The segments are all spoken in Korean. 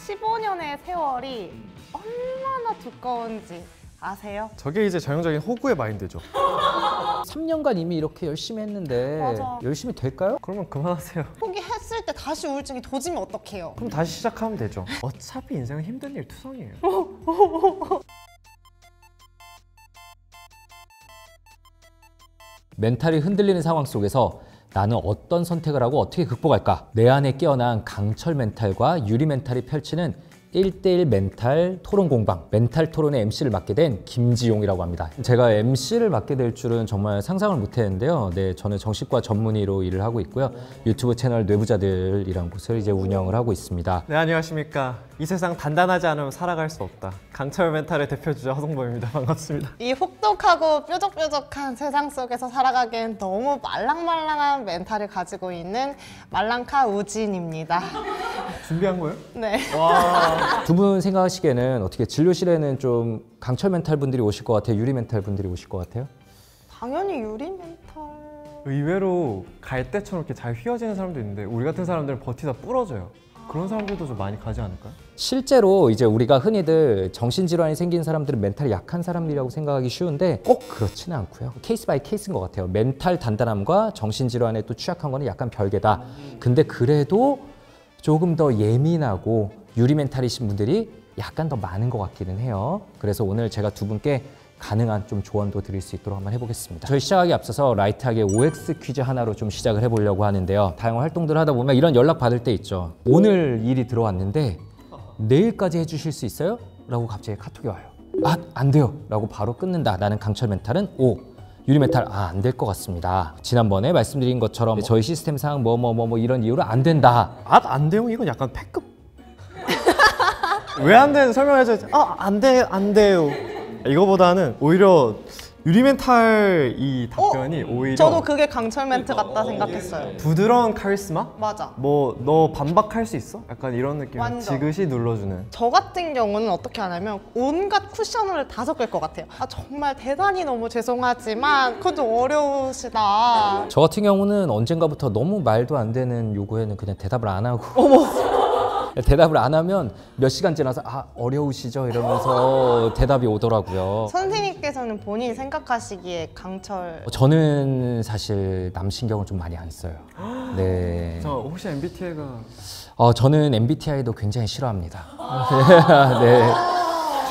15년의 세월이 얼마나 두꺼운지 아세요? 저게 이제 전형적인 호구의 마인드죠. 3년간 이미 이렇게 열심히 했는데 맞아. 열심히 될까요? 그러면 그만하세요. 포기했을 때 다시 우울증이 도지면 어떡해요? 그럼 다시 시작하면 되죠. 어차피 인생은 힘든 일 투성이에요. 멘탈이 흔들리는 상황 속에서 나는 어떤 선택을 하고 어떻게 극복할까? 내 안에 깨어난 강철 멘탈과 유리 멘탈이 펼치는 1대1 멘탈 토론 공방, 멘탈 토론의 MC를 맡게 된 김지용이라고 합니다. 제가 MC를 맡게 될 줄은 정말 상상을 못 했는데요. 네, 저는 정신과 전문의로 일을 하고 있고요. 유튜브 채널 뇌부자들이라는 곳을 이제 운영을 하고 있습니다. 네, 안녕하십니까. 이 세상 단단하지 않으면 살아갈 수 없다. 강철 멘탈의 대표주자 허성범입니다. 반갑습니다. 이 혹독하고 뾰족뾰족한 세상 속에서 살아가기엔 너무 말랑말랑한 멘탈을 가지고 있는 말랑카 우진입니다. 준비한 거예요? 네. 와. 두 분 생각하시기에는 어떻게 진료실에는 좀 강철 멘탈 분들이 오실 것 같아요? 유리 멘탈 분들이 오실 것 같아요? 당연히 유리 멘탈. 의외로 갈대처럼 이렇게 잘 휘어지는 사람도 있는데 우리 같은 사람들은 버티다 부러져요. 그런 사람들도 좀 많이 가지 않을까요? 실제로 이제 우리가 흔히들 정신질환이 생긴 사람들은 멘탈이 약한 사람들이라고 생각하기 쉬운데 꼭 그렇지는 않고요. 케이스 바이 케이스인 것 같아요. 멘탈 단단함과 정신질환에 또 취약한 거는 약간 별개다. 근데 그래도 조금 더 예민하고 유리 멘탈이신 분들이 약간 더 많은 것 같기는 해요. 그래서 오늘 제가 두 분께 가능한 좀 조언도 드릴 수 있도록 한번 해보겠습니다. 저희 시작하기 앞서서 라이트하게 OX 퀴즈 하나로 좀 시작을 해보려고 하는데요. 다양한 활동들을 하다 보면 이런 연락 받을 때 있죠. 오늘 일이 들어왔는데 내일까지 해주실 수 있어요? 라고 갑자기 카톡이 와요. 아, 안 돼요 라고 바로 끊는다. 나는 강철 멘탈은 O. 유리 멘탈 안 될 것 같습니다. 지난번에 말씀드린 것처럼 저희 시스템상 뭐 이런 이유로 안 된다. 안 돼요? 이건 약간 패급. 왜 안 되는지 설명해줘야지. 안 돼요. 이거보다는 오히려 유리 멘탈 이 답변이 오히려 저도 그게 강철 멘트 같다 생각했어요. 부드러운 카리스마? 맞아. 뭐 너 반박할 수 있어? 약간 이런 느낌. 완전. 지그시 눌러주는. 저 같은 경우는 어떻게 하냐면 온갖 쿠션을 다 섞을 것 같아요. 아 정말 대단히 너무 죄송하지만 그건 좀 어려우시다. 저 같은 경우는 언젠가부터 너무 말도 안 되는 요구에는 그냥 대답을 안 하고 대답을 안 하면 몇 시간 지나서 어려우시죠? 이러면서 대답이 오더라고요. 선생님께서는 본인이 생각하시기에 강철 저는 사실 남신경을 좀 많이 안 써요. 네. 저 혹시 MBTI가 저는 MBTI도 굉장히 싫어합니다. 네.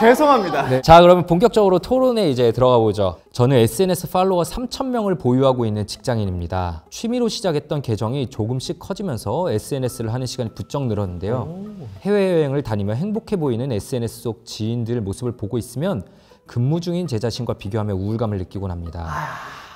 죄송합니다. 네. 자, 그러면 본격적으로 토론에 이제 들어가 보죠. 저는 SNS 팔로워 3,000명을 보유하고 있는 직장인입니다. 취미로 시작했던 계정이 조금씩 커지면서 SNS를 하는 시간이 부쩍 늘었는데요. 해외여행을 다니며 행복해 보이는 SNS 속 지인들 모습을 보고 있으면 근무 중인 제 자신과 비교하며 우울감을 느끼곤 합니다.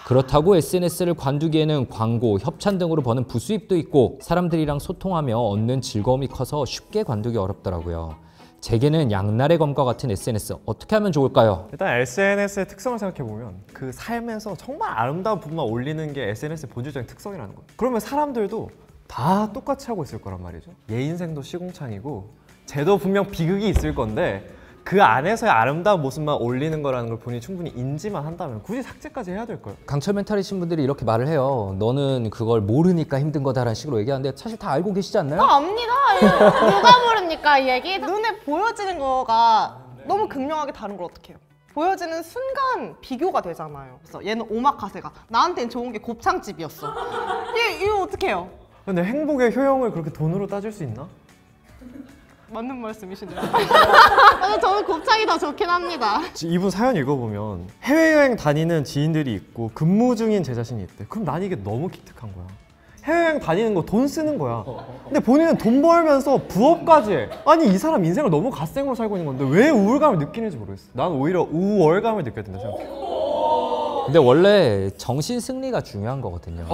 그렇다고 SNS를 관두기에는 광고, 협찬 등으로 버는 부수입도 있고 사람들이랑 소통하며 얻는 즐거움이 커서 쉽게 관두기 어렵더라고요. 제게는 양날의 검과 같은 SNS 어떻게 하면 좋을까요? 일단 SNS의 특성을 생각해보면 그 삶에서 정말 아름다운 부분만 올리는 게 SNS의 본질적인 특성이라는 거예요. 그러면 사람들도 다 똑같이 하고 있을 거란 말이죠. 얘 인생도 시궁창이고 쟤도 분명 비극이 있을 건데 그 안에서의 아름다운 모습만 올리는 거라는 걸 본인이 충분히 인지만 한다면 굳이 삭제까지 해야 될까요? 강철 멘탈이신 분들이 이렇게 말을 해요. 너는 그걸 모르니까 힘든 거다라는 식으로 얘기하는데 사실 다 알고 계시지 않나요? 압니다. 누가 모릅니까 이 얘기? 눈에 보여지는 거가 너무 극명하게 다른 걸 어떡해요? 보여지는 순간 비교가 되잖아요. 그래서 얘는 오마카세가 나한테는 좋은 게 곱창집이었어. 이거 어떡해요? 근데 행복의 효용을 그렇게 돈으로 따질 수 있나? 맞는 말씀이시네요. 저는 곱창이 더 좋긴 합니다. 이분 사연 읽어보면 해외여행 다니는 지인들이 있고 근무 중인 제 자신이 있대. 그럼 난 이게 너무 기특한 거야. 해외여행 다니는 거 돈 쓰는 거야. 근데 본인은 돈 벌면서 부업까지 해. 아니 이 사람 인생을 너무 갓생으로 살고 있는 건데 왜 우울감을 느끼는지 모르겠어. 난 오히려 우월감을 느껴야 된다 생각해. 근데 원래 정신 승리가 중요한 거거든요.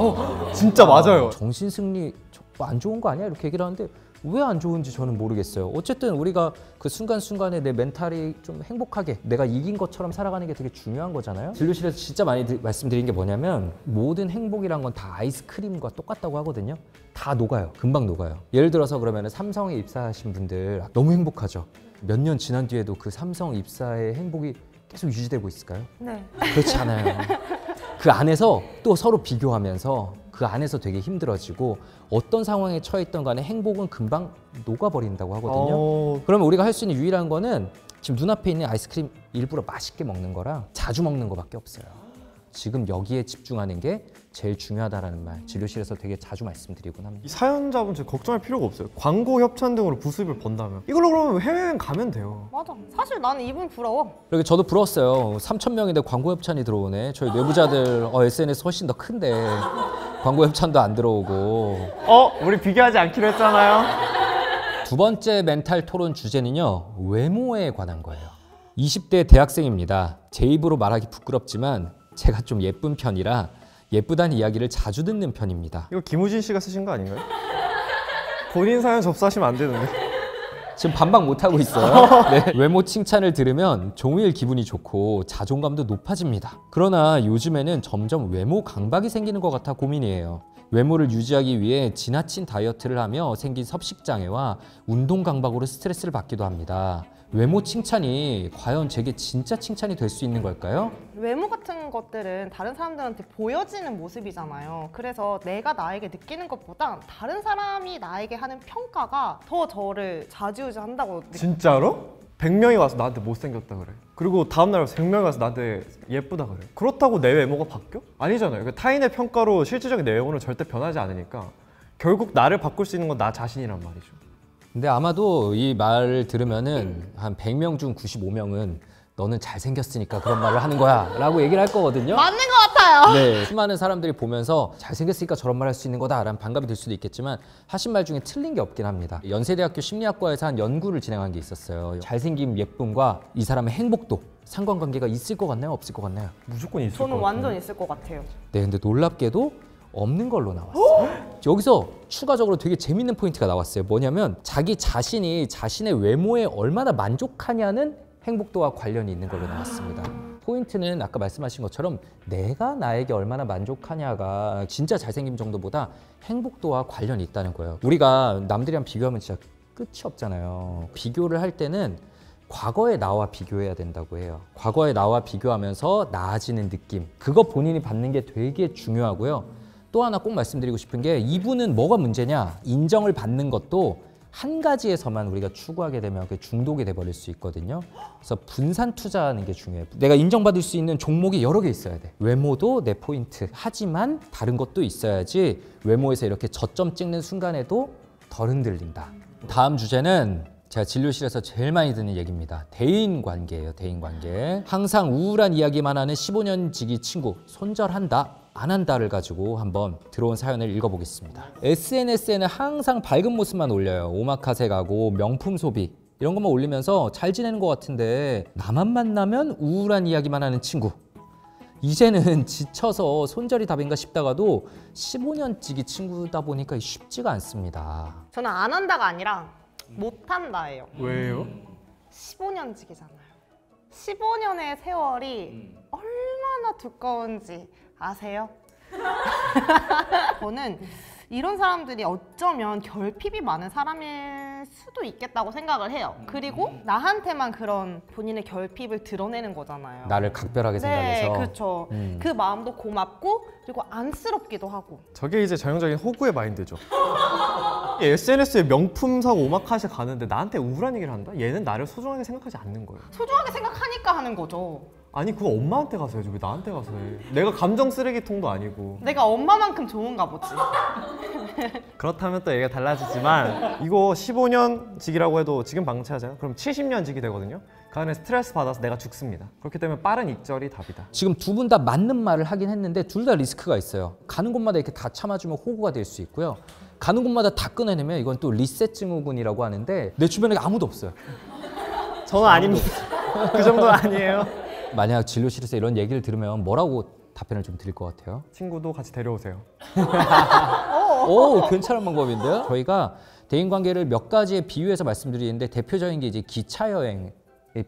진짜 맞아요. 정신 승리 안 좋은 거 아니야? 이렇게 얘기를 하는데 왜 안 좋은지 저는 모르겠어요. 어쨌든 우리가 그 순간순간에 내 멘탈이 좀 행복하게 내가 이긴 것처럼 살아가는 게 되게 중요한 거잖아요. 진료실에서 진짜 많이 말씀드린 게 뭐냐면 모든 행복이란 건 다 아이스크림과 똑같다고 하거든요. 다 녹아요. 금방 녹아요. 예를 들어서 그러면 삼성에 입사하신 분들 너무 행복하죠. 몇 년 지난 뒤에도 그 삼성 입사의 행복이 계속 유지되고 있을까요? 네. 그렇지 않아요. 그 안에서 또 서로 비교하면서 그 안에서 되게 힘들어지고 어떤 상황에 처해 있던 간에 행복은 금방 녹아버린다고 하거든요. 그러면 우리가 할 수 있는 유일한 거는 지금 눈앞에 있는 아이스크림 일부러 맛있게 먹는 거랑 자주 먹는 거밖에 없어요. 지금 여기에 집중하는 게 제일 중요하다라는 말 진료실에서 되게 자주 말씀드리곤 합니다. 이 사연자분 지금 걱정할 필요가 없어요. 광고 협찬 등으로 부수입을 번다면 이걸로 그러면 해외여행 가면 돼요. 맞아. 사실 나는 이분 부러워. 그리고 저도 부러웠어요. 3,000명인데 광고 협찬이 들어오네. 저희 뇌부자들 SNS 훨씬 더 큰데 광고 협찬도 안 들어오고. 우리 비교하지 않기로 했잖아요. 두 번째 멘탈 토론 주제는요. 외모에 관한 거예요. 20대 대학생입니다. 제 입으로 말하기 부끄럽지만 제가 좀 예쁜 편이라 예쁘다는 이야기를 자주 듣는 편입니다. 이거 김우진 씨가 쓰신 거 아닌가요? 본인 사연 접수하시면 안 되는데. 지금 반박 못하고 있어요. 네. 외모 칭찬을 들으면 종일 기분이 좋고 자존감도 높아집니다. 그러나 요즘에는 점점 외모 강박이 생기는 것 같아 고민이에요. 외모를 유지하기 위해 지나친 다이어트를 하며 생긴 섭식장애와 운동 강박으로 스트레스를 받기도 합니다. 외모 칭찬이 과연 제게 진짜 칭찬이 될 수 있는 걸까요? 외모 같은 것들은 다른 사람들한테 보여지는 모습이잖아요. 그래서 내가 나에게 느끼는 것보다 다른 사람이 나에게 하는 평가가 더 저를 좌지우지한다고 느껴요. 진짜로? 100명이 와서 나한테 못생겼다 그래. 그리고 다음날 와서 100명이 와서 나한테 예쁘다 그래. 그렇다고 내 외모가 바뀌어? 아니잖아요. 그러니까 타인의 평가로 실질적인 내 외모는 절대 변하지 않으니까 결국 나를 바꿀 수 있는 건 나 자신이란 말이죠. 근데 아마도 이 말을 들으면은 한 100명 중 95명은 너는 잘생겼으니까 그런 말을 하는 거야 라고 얘기를 할 거거든요. 맞는 것 같아요. 네, 수많은 사람들이 보면서 잘생겼으니까 저런 말 할 수 있는 거다 라는 반감이 들 수도 있겠지만 하신 말 중에 틀린 게 없긴 합니다. 연세대학교 심리학과에서 한 연구를 진행한 게 있었어요. 잘생김, 예쁨과 이 사람의 행복도 상관관계가 있을 것 같나요? 없을 것 같나요? 무조건 있을 저는 것 같아요. 완전 있을 것 같아요. 네, 근데 놀랍게도 없는 걸로 나왔어요. 여기서 추가적으로 되게 재밌는 포인트가 나왔어요. 뭐냐면 자기 자신이 자신의 외모에 얼마나 만족하냐는 행복도와 관련이 있는 걸로 나왔습니다. 포인트는 아까 말씀하신 것처럼 내가 나에게 얼마나 만족하냐가 진짜 잘생김 정도보다 행복도와 관련이 있다는 거예요. 우리가 남들이랑 비교하면 진짜 끝이 없잖아요. 비교를 할 때는 과거의 나와 비교해야 된다고 해요. 과거의 나와 비교하면서 나아지는 느낌, 그거 본인이 받는 게 되게 중요하고요. 또 하나 꼭 말씀드리고 싶은 게 이분은 뭐가 문제냐, 인정을 받는 것도 한 가지에서만 우리가 추구하게 되면 그게 중독이 돼버릴 수 있거든요. 그래서 분산 투자하는 게 중요해요. 내가 인정받을 수 있는 종목이 여러 개 있어야 돼. 외모도 내 포인트, 하지만 다른 것도 있어야지 외모에서 이렇게 저점 찍는 순간에도 덜 흔들린다. 다음 주제는 제가 진료실에서 제일 많이 듣는 얘기입니다. 대인관계예요. 대인관계. 항상 우울한 이야기만 하는 15년 지기 친구, 손절한다 안 한다를 가지고 한번 들어온 사연을 읽어보겠습니다. SNS에는 항상 밝은 모습만 올려요. 오마카세 가고 명품 소비 이런 것만 올리면서 잘 지내는 것 같은데 나만 만나면 우울한 이야기만 하는 친구. 이제는 지쳐서 손절이 답인가 싶다가도 15년 지기 친구다 보니까 쉽지가 않습니다. 저는 안 한다가 아니라 못 한다예요. 왜요? 15년직이잖아요. 15년의 세월이 얼마나 두꺼운지 아세요? 저는 이런 사람들이 어쩌면 결핍이 많은 사람일 수도 있겠다고 생각을 해요. 그리고 나한테만 그런 본인의 결핍을 드러내는 거잖아요. 나를 각별하게 네, 생각해서. 그렇죠. 그 마음도 고맙고 그리고 안쓰럽기도 하고. 저게 이제 전형적인 호구의 마인드죠. SNS에 명품 사고 오마카세 가는데 나한테 우울한 얘기를 한다? 얘는 나를 소중하게 생각하지 않는 거예요. 소중하게 생각하니까 하는 거죠. 아니 그거 엄마한테 가서 해줘. 왜 나한테 가서 해? 내가 감정 쓰레기통도 아니고. 내가 엄마만큼 좋은가 보지. 그렇다면 또 얘기가 달라지지만 이거 15년직이라고 해도 지금 방치하잖아요. 그럼 70년직이 되거든요. 그 안에 스트레스 받아서 내가 죽습니다. 그렇기 때문에 빠른 익절이 답이다. 지금 두 분 다 맞는 말을 하긴 했는데 둘 다 리스크가 있어요. 가는 곳마다 이렇게 다 참아주면 호구가 될 수 있고요. 가는 곳마다 다 끊어내면 이건 또 리셋 증후군이라고 하는데 내 주변에 아무도 없어요. 저는 아닙니다. 그 정도는 아니에요. 만약 진료실에서 이런 얘기를 들으면 뭐라고 답변을 좀 드릴 것 같아요? 친구도 같이 데려오세요. 오, 괜찮은 방법인데요? 저희가 대인관계를 몇 가지의 비유해서 말씀드리는데 대표적인 게 이제 기차 여행에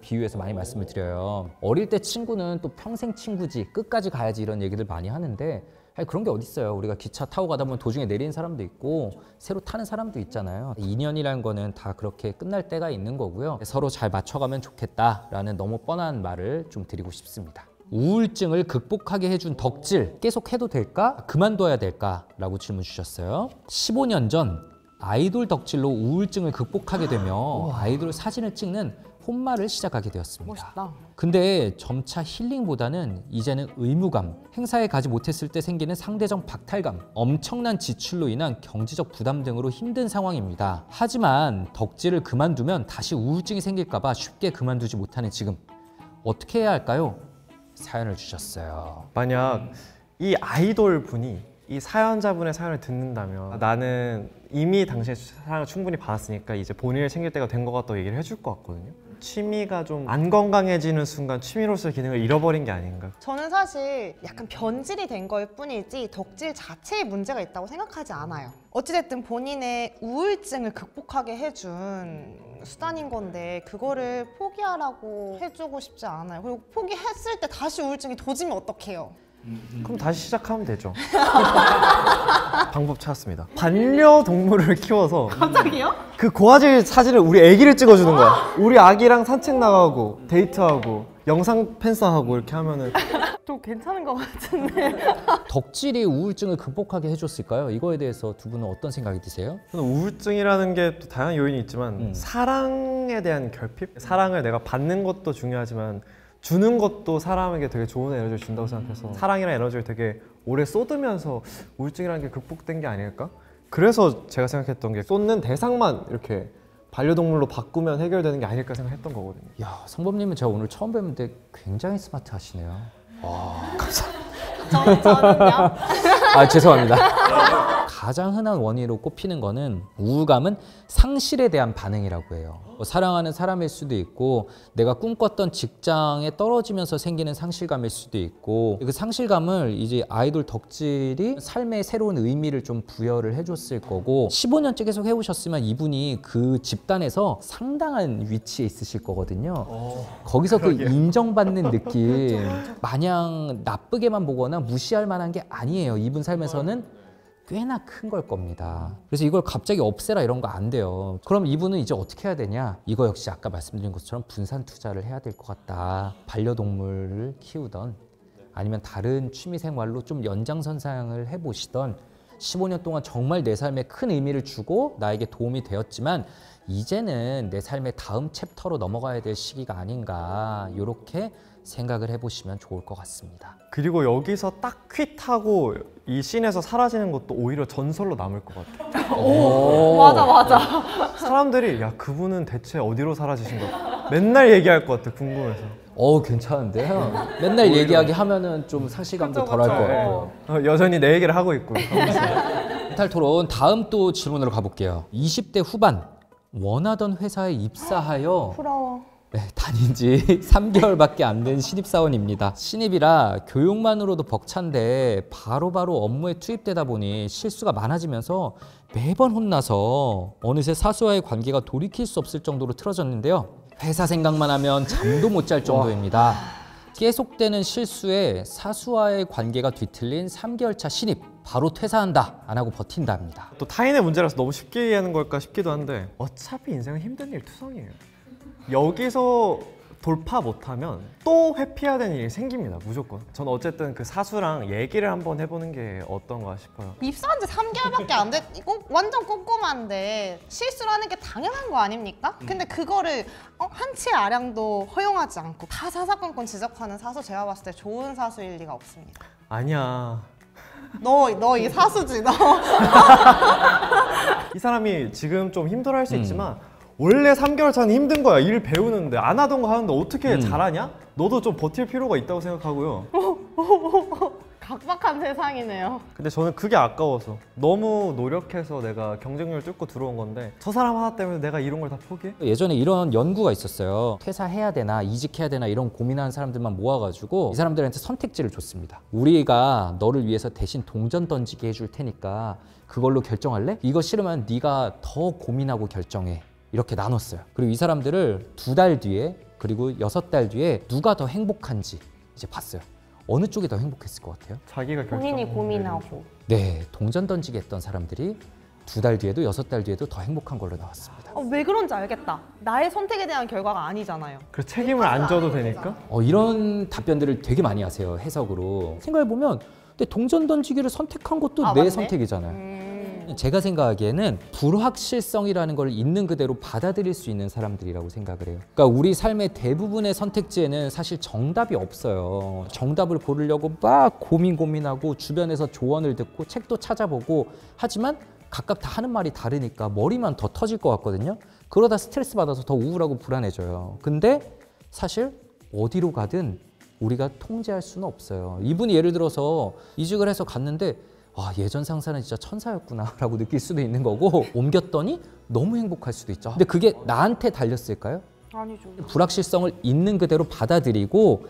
비유해서 많이 말씀을 드려요. 어릴 때 친구는 또 평생 친구지, 끝까지 가야지 이런 얘기들 많이 하는데 아니, 그런 게 어딨어요. 우리가 기차 타고 가다 보면 도중에 내리는 사람도 있고 새로 타는 사람도 있잖아요. 인연이라는 거는 다 그렇게 끝날 때가 있는 거고요. 서로 잘 맞춰가면 좋겠다라는 너무 뻔한 말을 좀 드리고 싶습니다. 우울증을 극복하게 해준 덕질 계속 해도 될까? 그만둬야 될까? 라고 질문 주셨어요. 15년 전 아이돌 덕질로 우울증을 극복하게 되며 아이돌 사진을 찍는 혼마를 시작하게 되었습니다. 멋있다. 근데 점차 힐링보다는 이제는 의무감, 행사에 가지 못했을 때 생기는 상대적 박탈감, 엄청난 지출로 인한 경제적 부담 등으로 힘든 상황입니다. 하지만 덕질을 그만두면 다시 우울증이 생길까 봐 쉽게 그만두지 못하는 지금 어떻게 해야 할까요? 사연을 주셨어요. 만약 이 아이돌 분이 이 사연자분의 사연을 듣는다면 나는 이미 당신의 사랑을 충분히 받았으니까 이제 본인을 챙길 때가 된 것 같다고 얘기를 해줄 것 같거든요. 취미가 좀 안 건강해지는 순간 취미로서의 기능을 잃어버린 게 아닌가. 저는 사실 약간 변질이 된 거일 뿐이지 덕질 자체에 문제가 있다고 생각하지 않아요. 어찌됐든 본인의 우울증을 극복하게 해준 수단인 건데 그거를 포기하라고 해주고 싶지 않아요. 그리고 포기했을 때 다시 우울증이 도지면 어떡해요? 그럼 다시 시작하면 되죠. 방법 찾았습니다. 반려동물을 키워서 갑자기요? 그 고화질 사진을 우리 애기를 찍어주는 거야. 우리 아기랑 산책 나가고 데이트하고 영상 팬싸하고 이렇게 하면은 좀 괜찮은 것 같은데. 덕질이 우울증을 극복하게 해줬을까요? 이거에 대해서 두 분은 어떤 생각이 드세요? 저는 우울증이라는 게 또 다양한 요인이 있지만 사랑에 대한 결핍? 사랑을 내가 받는 것도 중요하지만 주는 것도 사람에게 되게 좋은 에너지를 준다고 생각해서 사랑이라는 에너지를 되게 오래 쏟으면서 우울증이라는 게 극복된 게 아닐까? 그래서 제가 생각했던 게 쏟는 대상만 이렇게 반려동물로 바꾸면 해결되는 게 아닐까 생각했던 거거든요. 야, 성범님은 제가 오늘 처음 뵀는데 굉장히 스마트하시네요. 저는요? 아, 죄송합니다. 가장 흔한 원인으로 꼽히는 거는 우울감은 상실에 대한 반응이라고 해요. 사랑하는 사람일 수도 있고 내가 꿈꿨던 직장에 떨어지면서 생기는 상실감일 수도 있고 그 상실감을 이제 아이돌 덕질이 삶의 새로운 의미를 좀 부여를 해줬을 거고 15년째 계속 해오셨으면 이분이 그 집단에서 상당한 위치에 있으실 거거든요. 거기서 그 인정받는 느낌 마냥 나쁘게만 보거나 무시할 만한 게 아니에요. 이분 삶에서는 꽤나 큰 걸 겁니다. 그래서 이걸 갑자기 없애라 이런 거 안 돼요. 그럼 이분은 이제 어떻게 해야 되냐? 이거 역시 아까 말씀드린 것처럼 분산 투자를 해야 될 것 같다. 반려동물을 키우던 아니면 다른 취미 생활로 좀 연장선상을 해보시던 15년 동안 정말 내 삶에 큰 의미를 주고 나에게 도움이 되었지만 이제는 내 삶의 다음 챕터로 넘어가야 될 시기가 아닌가 이렇게 생각을 해보시면 좋을 것 같습니다. 그리고 여기서 딱 퀴트하고 이 씬에서 사라지는 것도 오히려 전설로 남을 것 같아요. 오, 맞아. 사람들이 야 그분은 대체 어디로 사라지신 거야? 맨날 얘기할 것 같아 궁금해서. 괜찮은데요? 맨날 얘기하기 하면은 좀 상실감도 덜할 것 같고요. 여전히 내 얘기를 하고 있고요. 멘탈 토론 다음 또 질문으로 가볼게요. 20대 후반 원하던 회사에 입사하여 부러워. 다닌 지 3개월밖에 안 된 신입사원입니다. 신입이라 교육만으로도 벅찬데 바로바로 업무에 투입되다 보니 실수가 많아지면서 매번 혼나서 어느새 사수와의 관계가 돌이킬 수 없을 정도로 틀어졌는데요. 회사 생각만 하면 잠도 못 잘 정도입니다. 계속되는 실수에 사수와의 관계가 뒤틀린 3개월 차 신입 바로 퇴사한다 안 하고 버틴다 합니다. 또 타인의 문제라서 너무 쉽게 이해하는 걸까 싶기도 한데 어차피 인생은 힘든 일 투성이에요. 여기서 돌파 못하면 또 회피해야 되는 일이 생깁니다. 무조건. 저는 어쨌든 그 사수랑 얘기를 한번 해보는 게 어떤가 싶어요. 입사한 지 3개월밖에 안 됐, 완전 꼼꼼한데 실수를 하는 게 당연한 거 아닙니까? 근데 그거를 한치의 아량도 허용하지 않고 다 사사건건 지적하는 사수 제가 봤을 때 좋은 사수일 리가 없습니다. 아니야. 너 이 사수지 너. 이 사람이 지금 좀 힘들어할 수 있지만 원래 3개월 차는 힘든 거야. 일 배우는데 안 하던 거 하는데 어떻게 잘하냐? 너도 좀 버틸 필요가 있다고 생각하고요. 각박한 세상이네요. 근데 저는 그게 아까워서 너무 노력해서 내가 경쟁률 뚫고 들어온 건데 저 사람 하나 때문에 내가 이런 걸 다 포기해? 예전에 이런 연구가 있었어요. 퇴사해야 되나 이직해야 되나 이런 고민하는 사람들만 모아가지고 이 사람들한테 선택지를 줬습니다. 우리가 너를 위해서 대신 동전 던지게 해줄 테니까 그걸로 결정할래? 이거 싫으면 네가 더 고민하고 결정해. 이렇게 나눴어요. 그리고 이 사람들을 2달 뒤에 그리고 6달 뒤에 누가 더 행복한지 이제 봤어요. 어느 쪽이 더 행복했을 것 같아요? 자기가 본인이 고민하고. 네, 동전 던지게 했던 사람들이 2달 뒤에도 6달 뒤에도 더 행복한 걸로 나왔습니다. 왜 그런지 알겠다. 나의 선택에 대한 결과가 아니잖아요. 그 책임을 안 져도 되니까? 이런 답변들을 되게 많이 하세요, 해석으로. 생각해보면 근데 동전 던지기를 선택한 것도 내 맞네? 선택이잖아요. 제가 생각하기에는 불확실성이라는 걸 있는 그대로 받아들일 수 있는 사람들이라고 생각을 해요. 그러니까 우리 삶의 대부분의 선택지에는 사실 정답이 없어요. 정답을 고르려고 막 고민하고 주변에서 조언을 듣고 책도 찾아보고 하지만 각각 다 하는 말이 다르니까 머리만 더 터질 것 같거든요. 그러다 스트레스 받아서 더 우울하고 불안해져요. 근데 사실 어디로 가든 우리가 통제할 수는 없어요. 이분이 예를 들어서 이직을 해서 갔는데 예전 상사는 진짜 천사였구나 라고 느낄 수도 있는 거고 옮겼더니 너무 행복할 수도 있죠. 근데 그게 나한테 달렸을까요? 아니죠. 불확실성을 있는 그대로 받아들이고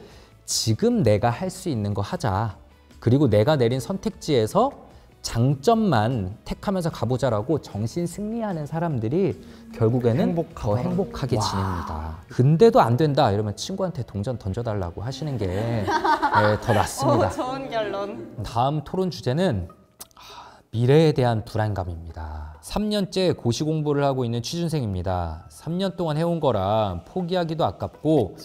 지금 내가 할 수 있는 거 하자. 그리고 내가 내린 선택지에서 장점만 택하면서 가보자라고 정신 승리하는 사람들이 결국에는 더 행복하게 지냅니다. 근데도 안 된다 이러면 친구한테 동전 던져달라고 하시는 게 더 낫습니다. 좋은 결론. 다음 토론 주제는 미래에 대한 불안감입니다. 3년째 고시 공부를 하고 있는 취준생입니다. 3년 동안 해온 거라 포기하기도 아깝고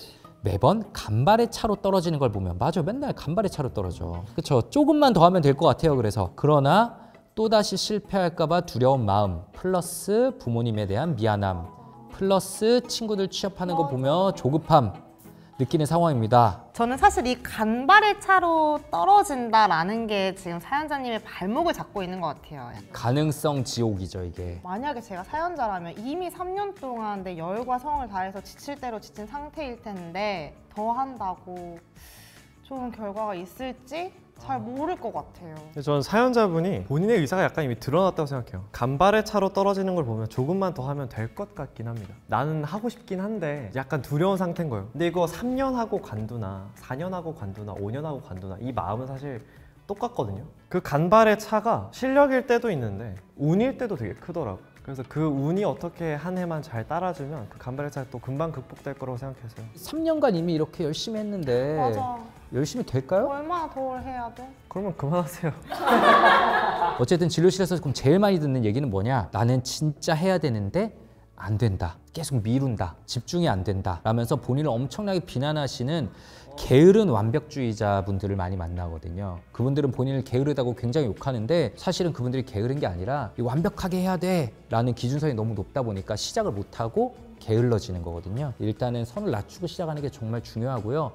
매번 간발의 차로 떨어지는 걸 보면 맞아, 맨날 간발의 차로 떨어져. 그렇죠. 조금만 더 하면 될 것 같아요. 그래서 그러나 또다시 실패할까 봐 두려운 마음 플러스 부모님에 대한 미안함 플러스 친구들 취업하는 거 보며 조급함 느끼는 상황입니다. 저는 사실 이 간발의 차로 떨어진다라는 게 지금 사연자님의 발목을 잡고 있는 것 같아요. 가능성 지옥이죠, 이게. 만약에 제가 사연자라면 이미 3년 동안 내 열과 성을 다해서 지칠 대로 지친 상태일 텐데 더 한다고 좋은 결과가 있을지 잘 모를 것 같아요. 저는 사연자분이 본인의 의사가 약간 이미 드러났다고 생각해요. 간발의 차로 떨어지는 걸 보면 조금만 더 하면 될 것 같긴 합니다. 나는 하고 싶긴 한데 약간 두려운 상태인 거예요. 근데 이거 3년 하고 관두나 4년 하고 관두나 5년 하고 관두나 이 마음은 사실 똑같거든요. 그 간발의 차가 실력일 때도 있는데 운일 때도 되게 크더라고요. 그래서 그 운이 어떻게 한 해만 잘 따라주면 그 간발의 차가 또 금방 극복될 거라고 생각해서요. 3년간 이미 이렇게 열심히 했는데 맞아. 열심히 될까요? 얼마나 더 해야 돼? 그러면 그만하세요. 어쨌든 진료실에서 그럼 제일 많이 듣는 얘기는 뭐냐? 나는 진짜 해야 되는데 안 된다. 계속 미룬다. 집중이 안 된다. 라면서 본인을 엄청나게 비난하시는 게으른 완벽주의자 분들을 많이 만나거든요. 그분들은 본인을 게으르다고 굉장히 욕하는데 사실은 그분들이 게으른 게 아니라 완벽하게 해야 돼 라는 기준선이 너무 높다 보니까 시작을 못하고 게을러지는 거거든요. 일단은 선을 낮추고 시작하는 게 정말 중요하고요.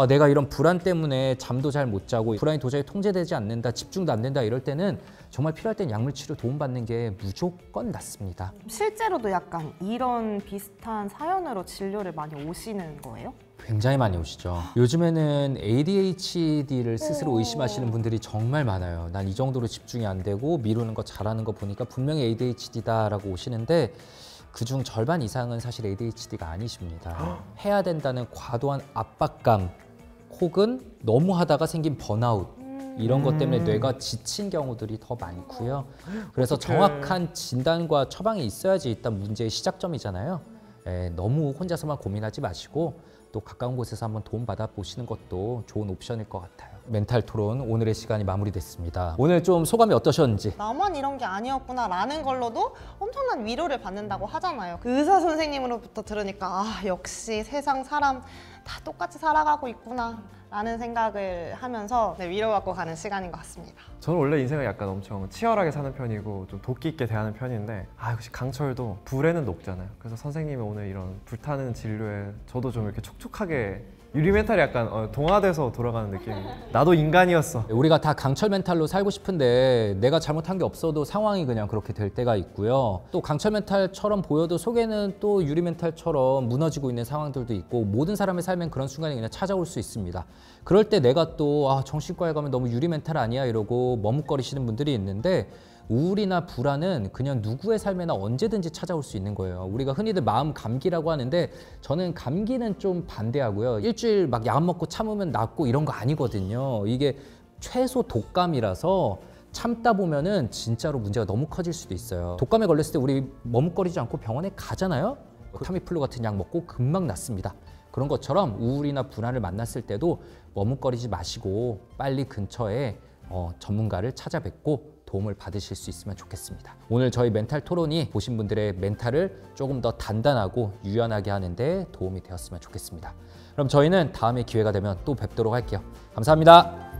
내가 이런 불안 때문에 잠도 잘 못 자고 불안이 도저히 통제되지 않는다, 집중도 안 된다 이럴 때는 정말 필요할 땐 약물 치료 도움받는 게 무조건 낫습니다. 실제로도 약간 이런 비슷한 사연으로 진료를 많이 오시는 거예요? 굉장히 많이 오시죠. 요즘에는 ADHD를 스스로 의심하시는 분들이 정말 많아요. 난 이 정도로 집중이 안 되고 미루는 거 잘하는 거 보니까 분명히 ADHD다라고 오시는데 그중 절반 이상은 사실 ADHD가 아니십니다. 해야 된다는 과도한 압박감 혹은 너무 하다가 생긴 번아웃 이런 것 때문에 뇌가 지친 경우들이 더 많고요. 그래서 정확한 진단과 처방이 있어야지 일단 문제의 시작점이잖아요. 너무 혼자서만 고민하지 마시고 또 가까운 곳에서 한번 도움받아 보시는 것도 좋은 옵션일 것 같아요. 멘탈 토론 오늘의 시간이 마무리됐습니다. 오늘 좀 소감이 어떠셨는지? 나만 이런 게 아니었구나 라는 걸로도 엄청난 위로를 받는다고 하잖아요. 그 의사 선생님으로부터 들으니까 역시 세상 사람 다 똑같이 살아가고 있구나 라는 생각을 하면서 위로받고 가는 시간인 것 같습니다. 저는 원래 인생을 약간 엄청 치열하게 사는 편이고 좀 도끼 있게 대하는 편인데 역시 강철도 불에는 녹잖아요. 그래서 선생님이 오늘 이런 불타는 진료에 저도 좀 이렇게 촉촉하게 유리 멘탈이 약간 동화돼서 돌아가는 느낌이. 나도 인간이었어. 우리가 다 강철 멘탈로 살고 싶은데 내가 잘못한 게 없어도 상황이 그냥 그렇게 될 때가 있고요. 또 강철 멘탈처럼 보여도 속에는 또 유리 멘탈처럼 무너지고 있는 상황들도 있고 모든 사람의 삶엔 그런 순간이 그냥 찾아올 수 있습니다. 그럴 때 내가 또 정신과에 가면 너무 유리 멘탈 아니야 이러고 머뭇거리시는 분들이 있는데 우울이나 불안은 그냥 누구의 삶에나 언제든지 찾아올 수 있는 거예요. 우리가 흔히들 마음 감기라고 하는데 저는 감기는 좀 반대하고요. 일주일 막 약 먹고 참으면 낫고 이런 거 아니거든요. 이게 최소 독감이라서 참다 보면은 진짜로 문제가 너무 커질 수도 있어요. 독감에 걸렸을 때 우리 머뭇거리지 않고 병원에 가잖아요. 타미플루 같은 약 먹고 금방 낫습니다. 그런 것처럼 우울이나 불안을 만났을 때도 머뭇거리지 마시고 빨리 근처에 전문가를 찾아뵙고 도움을 받으실 수 있으면 좋겠습니다. 오늘 저희 멘탈 토론이 보신 분들의 멘탈을 조금 더 단단하고 유연하게 하는데 도움이 되었으면 좋겠습니다. 그럼 저희는 다음에 기회가 되면 또 뵙도록 할게요. 감사합니다.